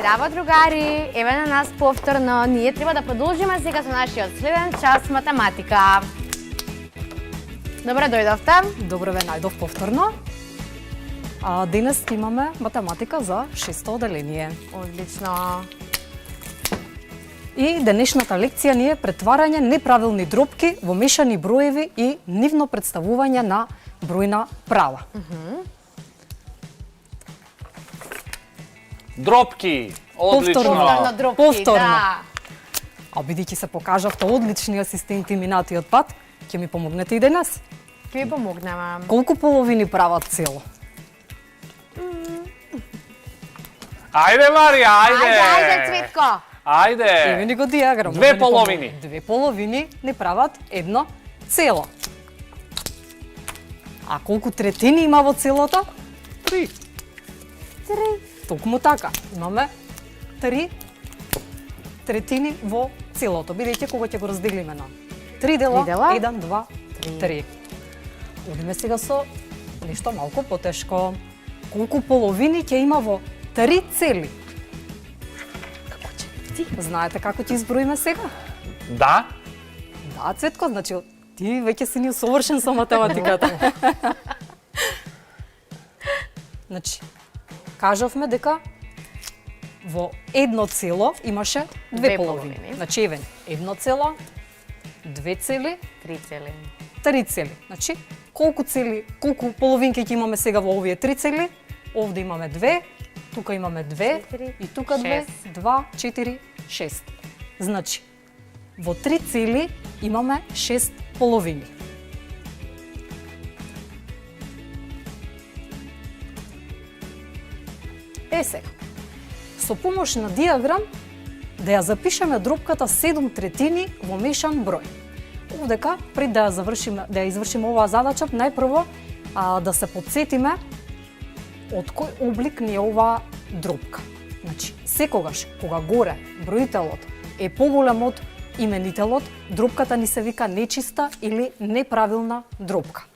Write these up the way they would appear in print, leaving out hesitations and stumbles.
Здраво, другари! Еве на нас повторно. Ние треба да продолжиме сега со нашиот следен час математика. Добре дојдовте. Добро ве најдов повторно. Денес имаме математика за 6-то оделение. Одлично. И денешната лекција ни е претварање неправилни дробки во мешани броеви и нивно представување на бројна права. Дропки! Одлично! Повторно дропки, Повторно. да. А бидејќи се покажавте одлични асистенти минатиот пат, ќе ми помогнете и денес. Ќе ви помогнеме. Колку половини прават цело? Ајде, Марија, ајде! Ајде, Цветко! Ајде! Еве ни го диаграм. Две може да ни половини. помогне. Две половини не прават едно цело. А колку третини има во целото? Три. Токму така. Имаме 3 третини во целото. Бидејќи кога ќе го разделиме на 3 дела, 1, 2, 3. Одиме сега со нешто малку потешко. Колку половини ќе има во 3 цели? Како ќе ти? Знаете како ќе изброиме сега? Да? Да, Цветко, значи ти веќе си ни усовршен со математиката. Значи, кажавме дека во едно цело имаше две половини. Значи, еве, едно цело, две цели, Три цели. три цели. Значи, колку половинки ќе имаме сега во овие три цели? Овде имаме две, тука имаме две и тука две, 2, 4, 6. Значи, во три цели имаме 6 половини. Сега, со помош на диаграм, да ја запишеме дробката 7 третини во мешан број. Овдека, пред да ја извршиме оваа задача, најпрво да се подсетиме од кој облик ни е оваа дробка. Значи, секогаш кога горе броителот е поголем од именителот, дробката ни се вика нечиста или неправилна дробка.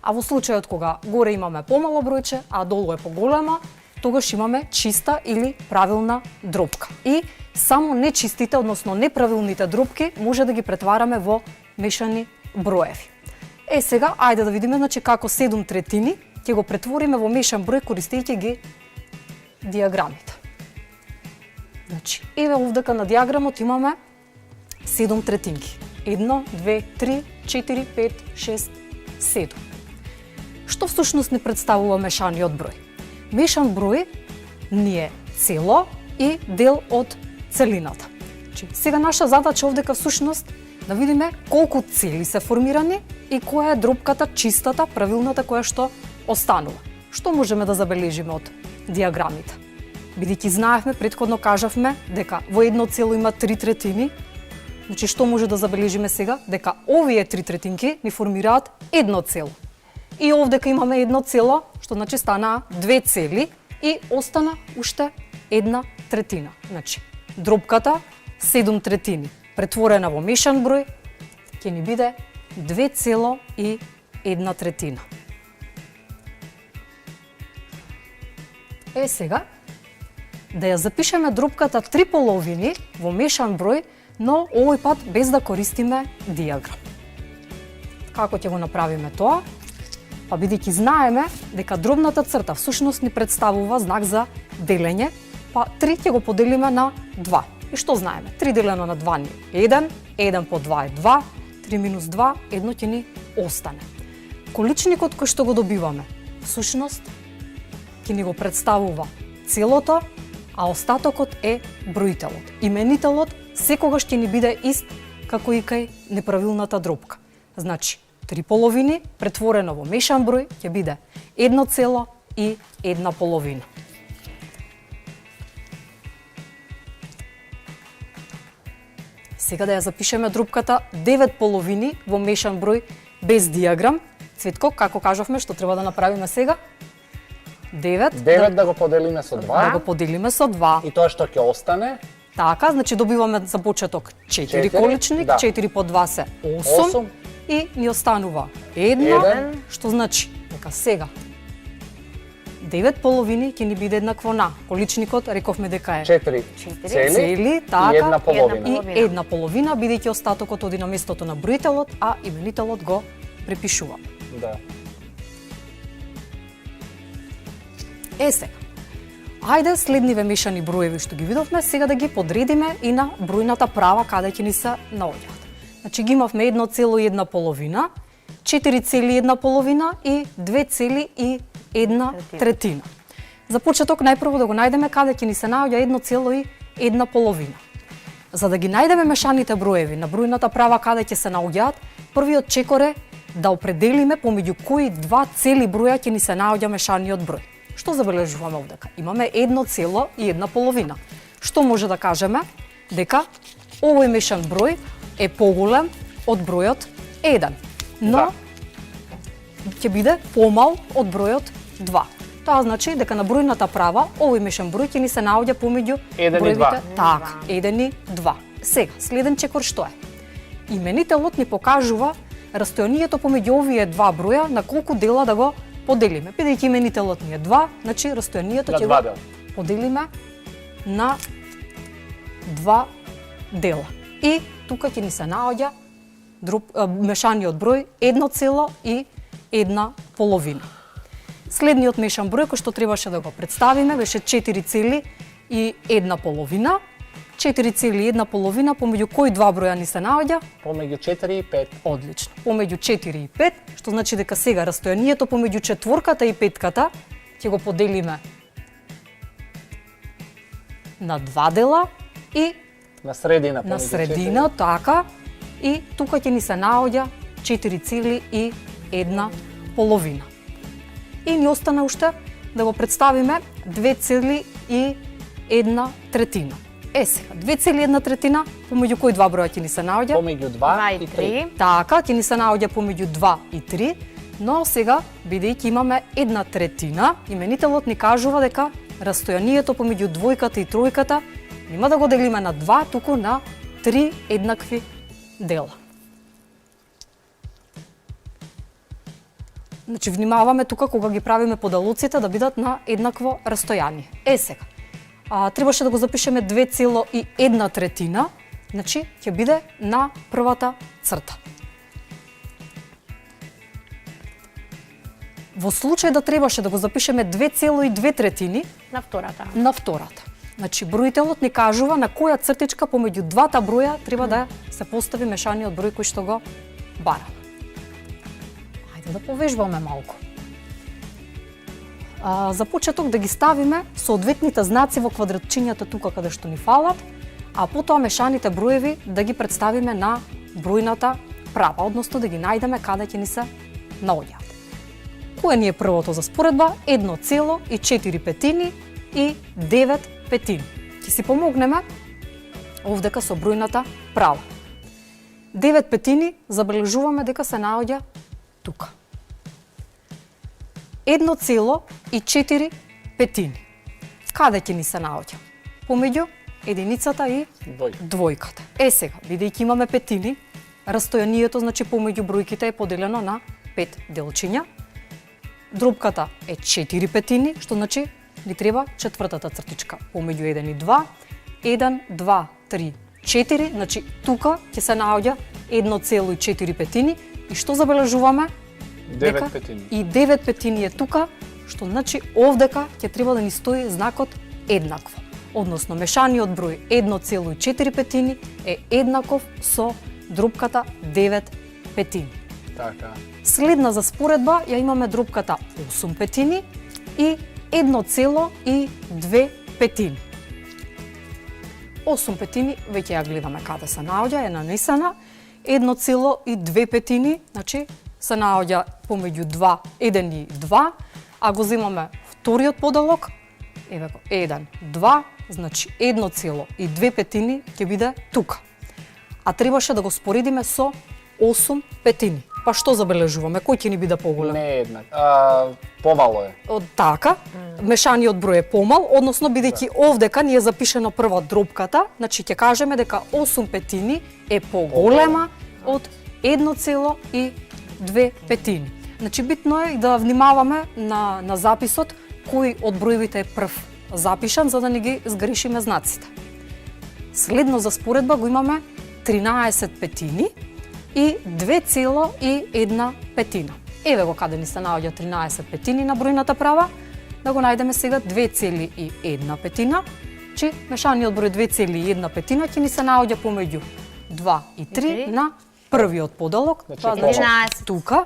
А во случајот кога горе имаме помало бројче, а долу е поголема, тогаш имаме чиста или правилна дробка. И само нечистите, односно неправилните дробки, може да ги претвараме во мешани броеви. Сега, ајде да видиме значи, како 7 третини ќе го претвориме во мешан број користејќи ги диаграмите. Значи, еве овдека на диаграмот имаме 7 третинки. 1, 2, 3, 4, 5, 6, 7. Што всушност не представува мешаниот број? Мешан број ни е цело и дел од целината. Сега наша задача овдека всушност да видиме колку цели се формирани и која е дробката чистата, правилната која што останува. Што можеме да забележиме од диаграмите? Бидејќи знаевме, претходно кажавме дека во едно цело има 3 третини, значи што може да забележиме сега? Дека овие 3 третинки ни формираат едно цело. И овдека имаме едно цело, што значи станаа две цели и остана уште една третина. Значи, дробката 7 третини претворена во мешан број ќе ни биде 2,1 третина. Сега, да ја запишеме дробката 3 половини во мешан број, но овој пат без да користиме диаграм. Како ќе го направиме тоа? Па бидејќи знаеме дека дробната црта всушност ни представува знак за делење, па 3 ќе го поделиме на 2. И што знаеме? 3 делено на 2 ни е 1, 1 по 2 е 2, 3 минус 2, едно ќе ни остане. Количникот кој што го добиваме, всушност ќе ни го представува целото, а остатокот е броителот. Именителот секогаш ќе ни биде ист како и кај неправилната дробка. Значи, 3 половини претворено во мешан број ќе биде 1,1 половина. Сега да ја запишеме дробката 9 половини во мешан број без диаграм. Цветко, како кажавме, што треба да направиме сега? 9 да го поделиме со 2. Да го поделиме со 2. И тоа што ќе остане? Така, значи добиваме за почеток 4 количник, да. 4 по 2 се 8. И ни останува 1, што значи дека сега 9 половини ќе ни биде еднакво на количникот, рековме дека е 4 цели цели, така, и една половина. и една половина, бидејќи остатокот оди на местото на броителот, а именителот го препишува. Да. Сега, ајде следниве мешани броеви што ги видовме, сега да ги подредиме и на бројната права каде ќе ни се наоѓаат. Значи ги имавме 1,1 половина, 4,1 половина и 2,1 третина. За почеток најпрво да го најдеме каде ќе ни се наоѓа 1,1 половина. За да ги најдеме мешаните броеви на бројната права каде ќе се наоѓаат, првиот чекор е да определиме помеѓу кои два цели броја ќе ни се наоѓа мешаниот број. Што забележуваме овдека? Имаме 1,1 половина. Што може да кажеме? Дека овој мешан број е поголем од бројот 1, но ќе биде помал од бројот 2. Тоа значи дека на бројната права овој мешан број ќе ни се наоѓа помеѓу 1 и 2. Така, 1 и 2. Сега, следен чекор што е? Именителот ни покажува растојанието помеѓу овие два броја на колку дела да го поделиме. Бидејќи именителот ни е 2, значи растојанието ќе го поделиме на 2 дела. И тука ќе ни се наоѓа мешаниот број 1,1 половина. Следниот мешан број кој што требаше да го представиме беше 4,1 половина. 4,1 половина помеѓу кои два броја ни се наоѓа? Помеѓу 4 и 5. Одлично. Помеѓу 4 и 5, што значи дека сега растојанието помеѓу четворката и петката ќе го поделиме на 2 дела и на средина, на средина, така, и тука ќе ни се наоѓа 4,1 половина. И ни остана уште да го представиме 2,1 третина. Сега, 2,1 третина помеѓу кои два броја ќе ни се наоѓа? Помеѓу 2 и 3. Така, ќе ни се наоѓа помеѓу 2 и 3, но сега, бидејќи имаме 1 третина, именителот ни кажува дека растојанието помеѓу двојката и тројката нема да го делиме на 2, туку на 3 еднакви дела. Значи, внимаваме тука кога ги правиме подалуците да бидат на еднакво растојание. Сега, требаше да го запишеме 2,1 третина, значи ќе биде на првата црта. Во случај да требаше да го запишеме 2,2 третини на втората. На втората. Значи броителот ни кажува на која цртичка помеѓу двата броја треба да се постави мешаниот број кој што го бараме. Ајде да повежбаме малку. За почеток да ги ставиме соодветните знаци во квадратчињата тука каде што ни фалат, а потоа мешаните броеви да ги представиме на бројната права, односно да ги најдеме каде ќе ни се наоѓаат. Кое ни е првото за споредба? 1,4 петини и 9 петини. Ќе си помогнеме овдека со бројната права. 9 петини забележуваме дека се наоѓа тука. 1,4 петини. Каде ќе ни се наоѓа? Помеѓу единицата и двојката. Сега, бидејќи имаме петини, растојанието значи помеѓу бројките е поделено на 5 делчиња. Дробката е 4 петини, што значи ни треба четвртата цртичка. Помеѓу 1 и 2, 1, 2, 3, 4, значи тука ќе се наоѓа 1,4 петини и што забележуваме? 9 петини. И 9 петини е тука, што значи овдека ќе треба да ни стои знакот еднакво. Односно мешаниот број 1,4 петини е еднаков со дробката 9 петини. Така. Следна за споредба ја имаме дробката 8 петини и 1,2 петини. 8 петини, веќе ја гледаме каде се наоѓа, е нанесена. 1,2 петини, значи се наоѓа помеѓу 2, 1 и 2, а го земаме вториот поделок, еве го, 1, 2, значи 1,2 петини ќе биде тука. А требаше да го споредиме со 8 петини. Па што забележуваме? Кој ќе ни биде поголем? Не е еднак. Помало е. Така, мешаниот број е помал, односно бидејќи овдека ни е запишено прва дробката, значи ќе кажеме дека 8 петини е поголема од 1,2 петини. Значи битно е да внимаваме на записот кој од броевите е прв запишан, за да не ги сгрешиме знаците. Следно за споредба го имаме 13 петини и 2,1 петина. Еве го каде ни се наоѓа 13 петини на бројната права, да го најдеме сега 2,1 петина, че мешаниот број 2,1 петина ќе ни се наоѓа помеѓу 2 и 3 на првиот поделок, тоа значи 13. тука,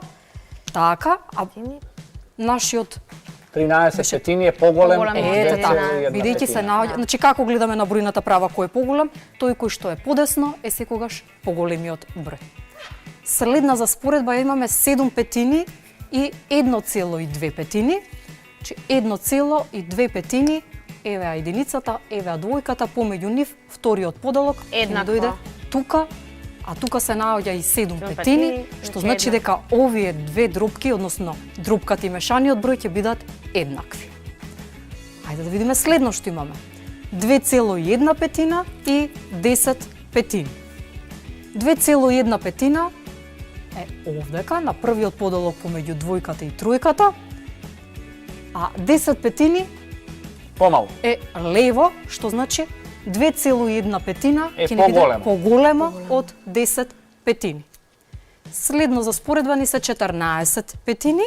така, а нашиот 13 петини е поголем од ете така, 2,1 бидејќи се петина. наоѓа, значи како гледаме на бројната права кој е поголем, тој кој што е подесно е секогаш поголемиот број. Следна за споредба имаме 7 петини и 1,2 петини. Значи 1,2 петини, еве единицата, еве двојката, помеѓу нив вториот поделок ќе ни Еднакво. дојде тука, а тука се наоѓа и 7 петини, петини, што значи дека овие две дробки, односно дробката и мешаниот број ќе бидат еднакви. Ајде да видиме следно што имаме. 2,1 петина и 10 петини. 2,1 петина е овдека на првиот поделок помеѓу двојката и тројката, а 10 петини Помалку. е лево, што значи 2,1 петина Е ќе ни биде поголемо. поголемо од 10 петини. Следно за споредба ни се 14 петини.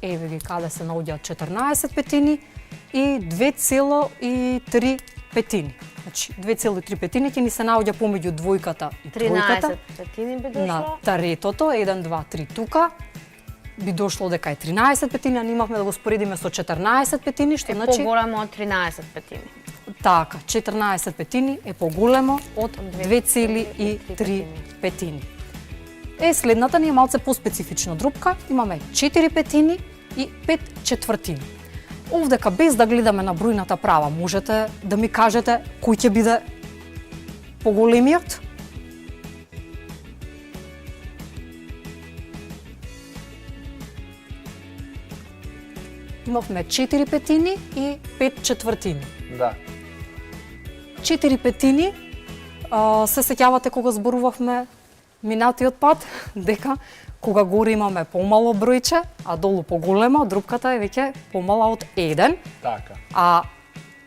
Еве ги каде се наоѓаат 14 петини и 2,3 петини. Значи 2,3 петини ќе ни се наоѓа помеѓу двојката и 13 тројката. петини би На дошло. таретото, 1, 2, 3 тука, би дошло дека е 13 петини, а ние имавме да го споредиме со 14 петини, што Е значи поголемо од 13 петини. така, 14 петини е поголемо од 2,3 петини. Следната ни е малце поспецифична дробка, имаме 4 петини и 5 четвртини. Овдека без да гледаме на бројната права, можете да ми кажете кој ќе биде поголемиот? Имавме 4 петини и 5 четвртини. Да. 4 петини, се сеќавате кога зборувавме минатиот пат, дека кога горе имаме помало бројче, а долу поголема, дробката е веќе помала од 1, Така. а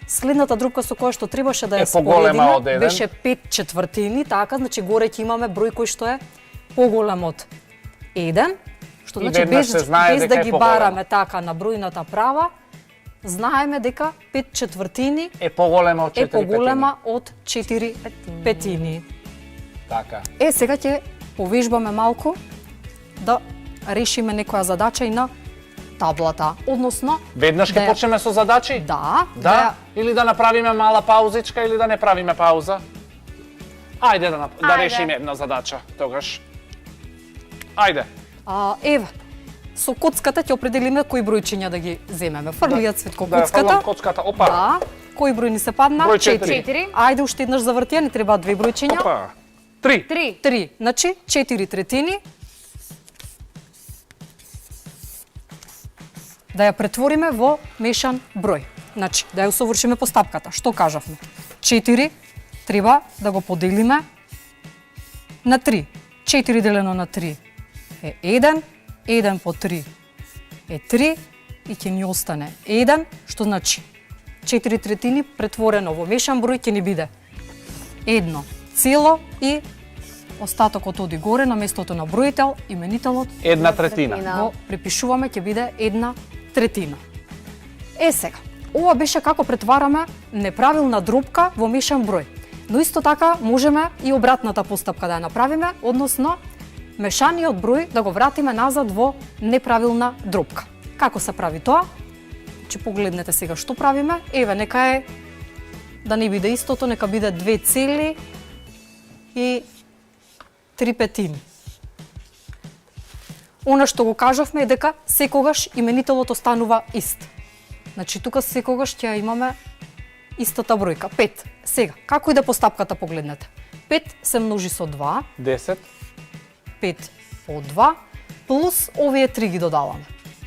следната дробка со која што требаше да Е ја поголема од споредиме еден. беше 5 четвртини, така, значи горе ќе имаме број кој што е поголем од 1, што И значи веднаш се знае без дека да е ги поголема. бараме така на бројната права, знаеме дека 5 четвртини Е поголема од 4 е поголема од 4 петини. Така. Сега ќе повежбаме малку да решиме некоја задача и на таблата, односно Веднаш ќе ја- почнеме со задачи? да, Да? Или да направиме мала паузичка или да не правиме пауза? Ајде да Ајде. решиме една задача тогаш. Ајде. еве, со коцката ќе определиме кои бројчиња да ги земеме. Фрлијат Цветко Да, коцката. фрлам коцката. Опа. Да. Кој број ни се падна? Број 4. 4. Ајде уште еднаш за вртија, ни требаат две бројчиња. Опа. 3. 3. 3. Значи 4 третини. Да ја претвориме во мешан број. Значи, да ја усовршиме постапката. Што кажавме? 4 треба да го поделиме на 3. 4 делено на 3 е 1, 1 по 3 е 3 и ќе ни остане 1, што значи 4 третини претворено во мешан број ќе ни биде 1 цело и остатокот оди горе на местото на бројител, именителот Една третина. го препишуваме, ќе биде 1 третина. Сега, ова беше како претвараме неправилна дробка во мешан број. Но исто така можеме и обратната постапка да ја направиме, односно мешаниот број да го вратиме назад во неправилна дробка. Како се прави тоа? Че погледнете сега што правиме. Еве, нека е да не биде истото, нека биде 2 цели и 3 петини. Она што го кажавме е дека секогаш именителот останува ист. Значи тука секогаш ќе ја имаме истата бројка, 5. Сега, како иде постапката погледнете? 5 се множи со 2, 10 5 по 2, плюс овие 3 ги додаваме.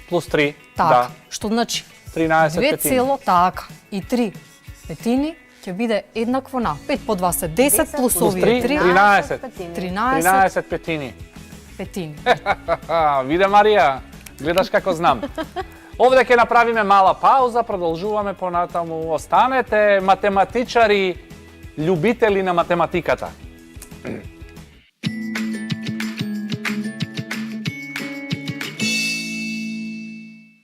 плюс 3. Така, Да. што значи 13 2 петини. цело, така, и 3 петини ќе биде еднакво на 5 по 2 се 10, плюс Плюс овие 3, 3, 13. 13 13 петини. петини. Виде Марија, гледаш како знам. Ovde ќе направиме мала пауза, продолжуваме понатаму. Останете математичари, љубители на математиката.